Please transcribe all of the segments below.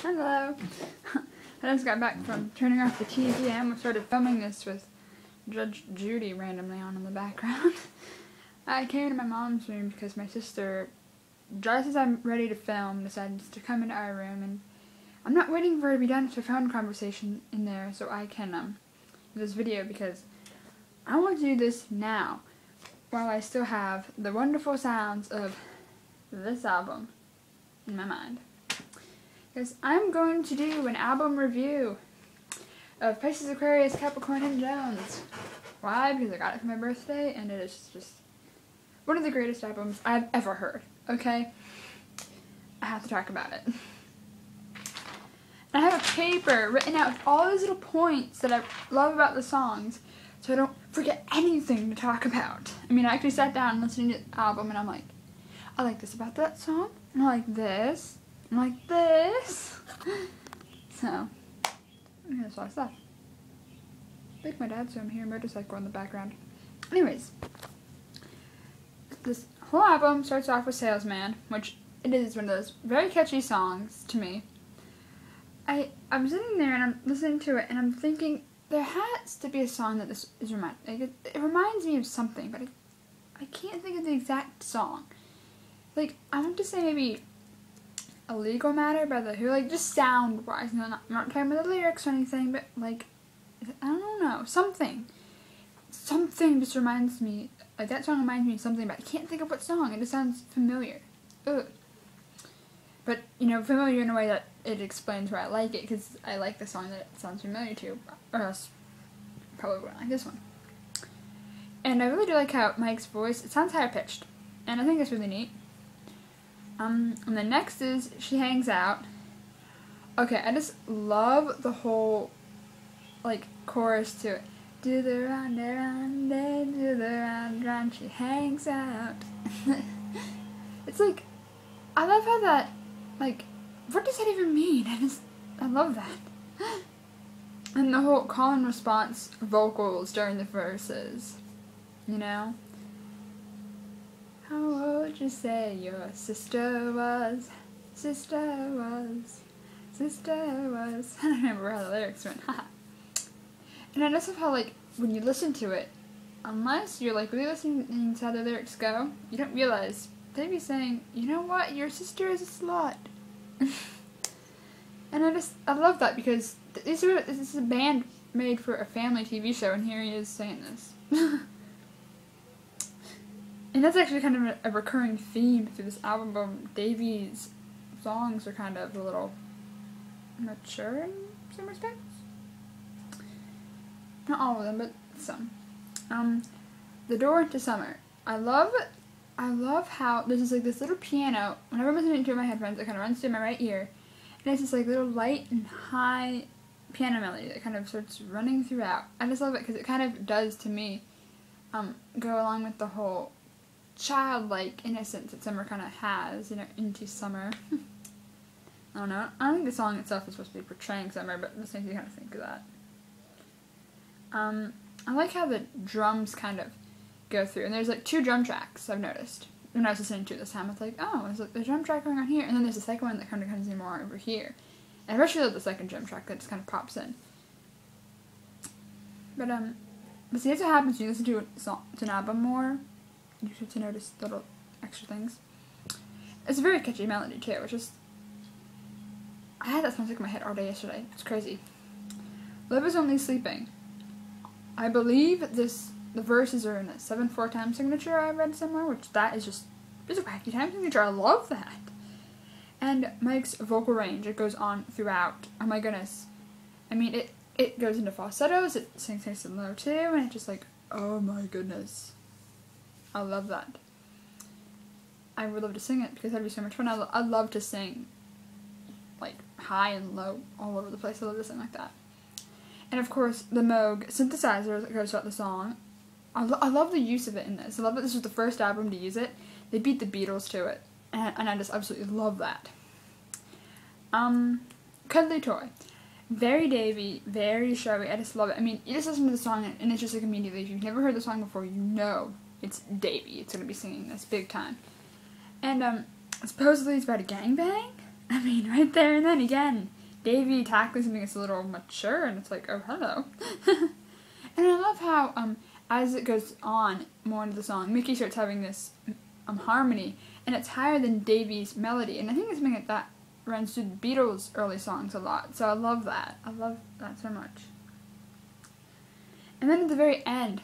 Hello. I just got back from turning off the TV. I almost started filming this with Judge Judy randomly on in the background. I came to my mom's room because my sister, just as I'm ready to film, decides to come into our room, and I'm not waiting for her to be done with her phone conversation in there so I can do this video, because I want to do this now while I still have the wonderful sounds of this album in my mind. Because I'm going to do an album review of Pisces, Aquarius, Capricorn, and Jones. Why? Because I got it for my birthday, and it is just one of the greatest albums I've ever heard, okay? I have to talk about it. And I have a paper written out with all these little points that I love about the songs, so I don't forget anything to talk about. I mean, I actually sat down and listened to the album, and I'm like, I like this about that song, and I like this, and I like this. So, that's a lot of stuff. I think my dad's home here, motorcycle in the background. Anyways, this whole album starts off with Salesman, which it is one of those very catchy songs to me. I'm sitting there and I'm listening to it and I'm thinking, there has to be a song that this is it reminds me of something, but I can't think of the exact song. Like, I want to say maybe A Legal Matter by The Who, like, just sound-wise. No, I'm not talking about the lyrics or anything, but, like, I don't know, something just reminds me, like, that song reminds me of something, but I can't think of what song. It just sounds familiar. Ugh. But, you know, familiar in a way that it explains why I like it, because I like the song that it sounds familiar to, or else probably wouldn't like this one. And I really do like how Mike's voice, it sounds higher-pitched, and I think that's really neat. And then next is She Hangs Out. Okay, I just love the whole, like, chorus to it. Do the round, do the round, she hangs out. It's like, I love how that, like, what does that even mean? I love that. And the whole call and response vocals during the verses, you know? How would you say your sister was? Sister was. Sister was. I don't remember how the lyrics went. And I just love how, like, when you listen to it, unless you're, like, really listening to how the lyrics go, you don't realize they'd be saying, you know what, your sister is a slut. And I love that, because this is a band made for a family TV show, and here he is saying this. And that's actually kind of a recurring theme through this album. Davy's songs are kind of a little mature in some respects. Not all of them, but some. The Door to Summer. I love how there's just, like, this little piano. Whenever I'm listening to it in my headphones, it kind of runs through my right ear. And it's this, like, little light and high piano melody that kind of starts running throughout. I just love it because it kind of does, to me, go along with the whole childlike innocence that summer kind of has, you know, into summer. I don't know. I don't think the song itself is supposed to be portraying summer, but this makes me kind of think of that. I like how the drums kind of go through, and there's, like, 2 drum tracks, I've noticed. When I was listening to it this time, I was like, oh, there's, like, the drum track going on here, and then there's the second one that kind of comes in more over here. And I especially love the second drum track that just kind of pops in. But see, that's what happens when you listen to an album more. You start to notice little extra things. It's a very catchy melody, too. It's just, I had that song stuck in my head all day yesterday. It's crazy. Love is Only Sleeping. I believe the verses are in a 7/4 time signature I read somewhere, which that is just, it's a wacky time signature. I love that. And Mike's vocal range, it goes on throughout. Oh my goodness. I mean, it goes into falsettos, it sings nice and low too, and it's just like, oh my goodness. I love that. I would love to sing it because that'd be so much fun. I love to sing, like, high and low all over the place. I love to sing like that. And of course, the Moog synthesizer that goes throughout the song. I love the use of it in this. I love that this was the first album to use it. They beat the Beatles to it, and I just absolutely love that. Cuddly Toy. Very Davy, very showy. I just love it. I mean, you just listen to the song, and it's just like immediately, if you've never heard the song before, you know it's Davy. It's going to be singing this big time. And supposedly it's about a gangbang. I mean, right there and then again, Davy tackling something that's a little mature, and it's like, oh, hello. And I love how, as it goes on more into the song, Mickey starts having this harmony, and it's higher than Davy's melody, and I think it's something like that runs through the Beatles' early songs a lot, so I love that. I love that so much. And then at the very end,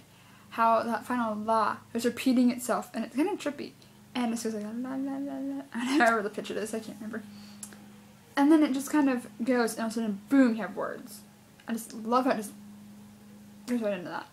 how that final la is repeating itself, and it's kind of trippy, and it goes like la la la la. I don't remember the pitch of this, I can't remember. And then it just kind of goes, and all of a sudden, boom, you have words. I just love how it just goes right into that.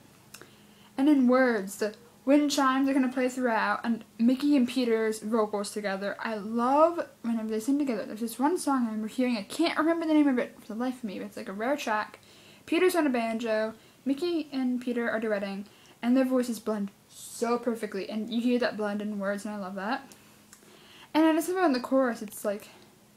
And in words, the wind chimes are going to play throughout, and Mickey and Peter's vocals together. I love whenever they sing together. There's this one song I remember hearing, I can't remember the name of it for the life of me, but it's like a rare track. Peter's on a banjo, Mickey and Peter are duetting, and their voices blend so perfectly, and you hear that blend in words, and I love that. And then somehow in the chorus, it's like,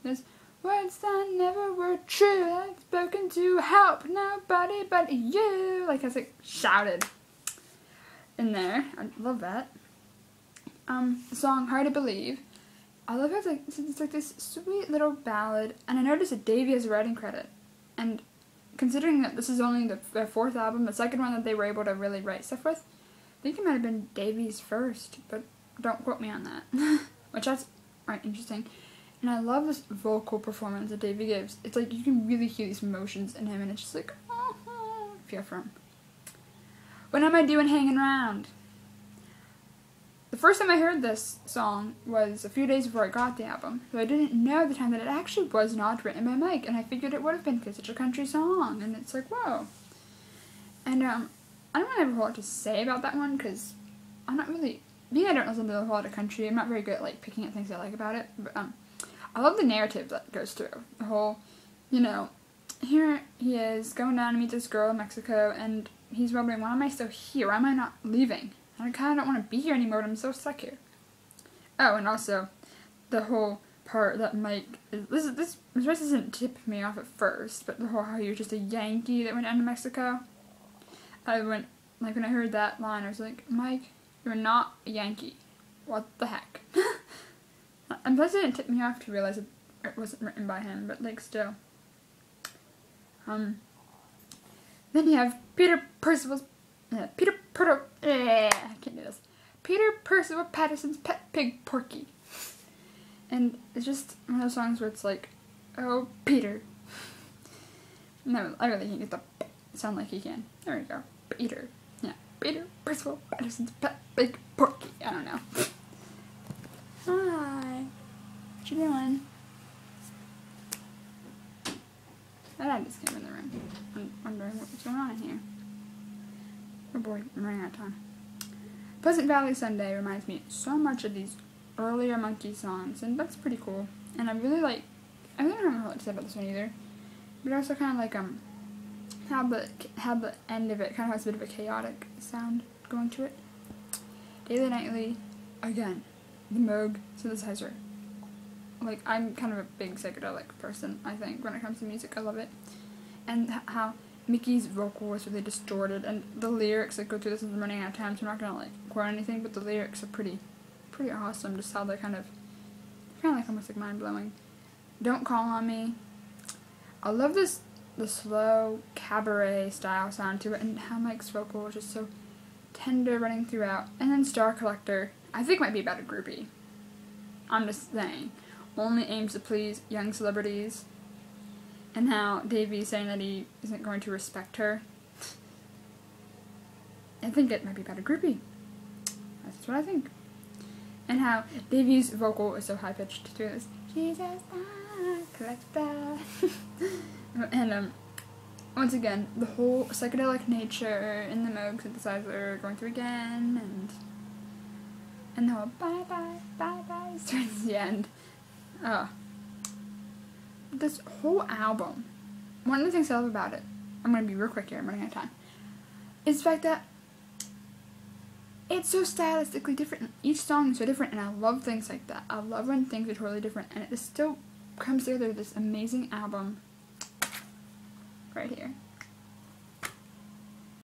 there's words that never were true, I've spoken to help nobody but you. Like, it's like shouted in there. I love that. The song Hard to Believe. I love how it's like this sweet little ballad, and I noticed that Davy has a writing credit. And considering that this is only their fourth album, the second one that they were able to really write stuff with, I think it might have been Davy's first, but don't quote me on that. Which that's right, interesting. And I love this vocal performance that Davy gives. It's like you can really hear these emotions in him, and it's just like, feel for him. What am I doing hanging around? The first time I heard this song was a few days before I got the album, so I didn't know at the time that it actually was not written by Mike, and I figured it would have been because it's a country song, and it's like, whoa. And I don't really have a whole lot to say about that one, because I'm not really, I don't listen to a whole lot of country, I'm not very good at like picking at things I like about it, but I love the narrative that goes through. The whole, here he is going down to meet this girl in Mexico, and he's wondering, why am I still here? Why am I not leaving? I kind of don't want to be here anymore, but I'm so stuck here. Oh, and also, the whole part that Mike, this voice doesn't tip me off at first, but the whole how you're just a Yankee that went down to Mexico. When I heard that line, I was like, Mike, you're not a Yankee. What the heck? And plus it didn't tip me off to realize it wasn't written by him, but like still. Then you have Peter Percival Patterson's pet pig Porky. And it's just one of those songs where it's like, oh, Peter. No, I really can't get the sound like he can. There we go. Peter. Yeah. Peter Percival Patterson's pet pig Porky. I don't know. Hi. What you doing? And I just came in the room. I'm wondering what's going on in here. Oh boy, I'm running out of time. Pleasant Valley Sunday reminds me so much of these earlier Monkey songs, and that's pretty cool. And I really don't have a lot to say about this one either. But I also kind of like how the end of it kind of has a bit of a chaotic sound going to it. Daily Nightly, again, the Moog synthesizer. Like, I'm kind of a big psychedelic person, I think, when it comes to music. I love it. And how Mickey's vocal was really distorted, and the lyrics that go through this, and I'm running out of time, so I'm not gonna like quote anything, but the lyrics are pretty awesome. Just how they're kind of like almost like mind blowing. Don't Call on Me. I love the slow cabaret style sound to it, and how Mike's vocal is just so tender running throughout. And then Star Collector, I think might be about a groupie. I'm just saying. Only aims to please young celebrities. And how Davy's saying that he isn't going to respect her. I think it might be about a groupie. That's what I think. And how Davy's vocal is so high-pitched through this. She's a star collector. And, once again, the whole psychedelic nature in the Moog synthesizer going through again, and the whole bye-bye towards the end. This whole album, one of the things I love about it, I'm going to be real quick here, I'm running out of time, is the fact that it's so stylistically different. Each song is so different, and I love things like that. I love when things are totally different, and it just still comes together with this amazing album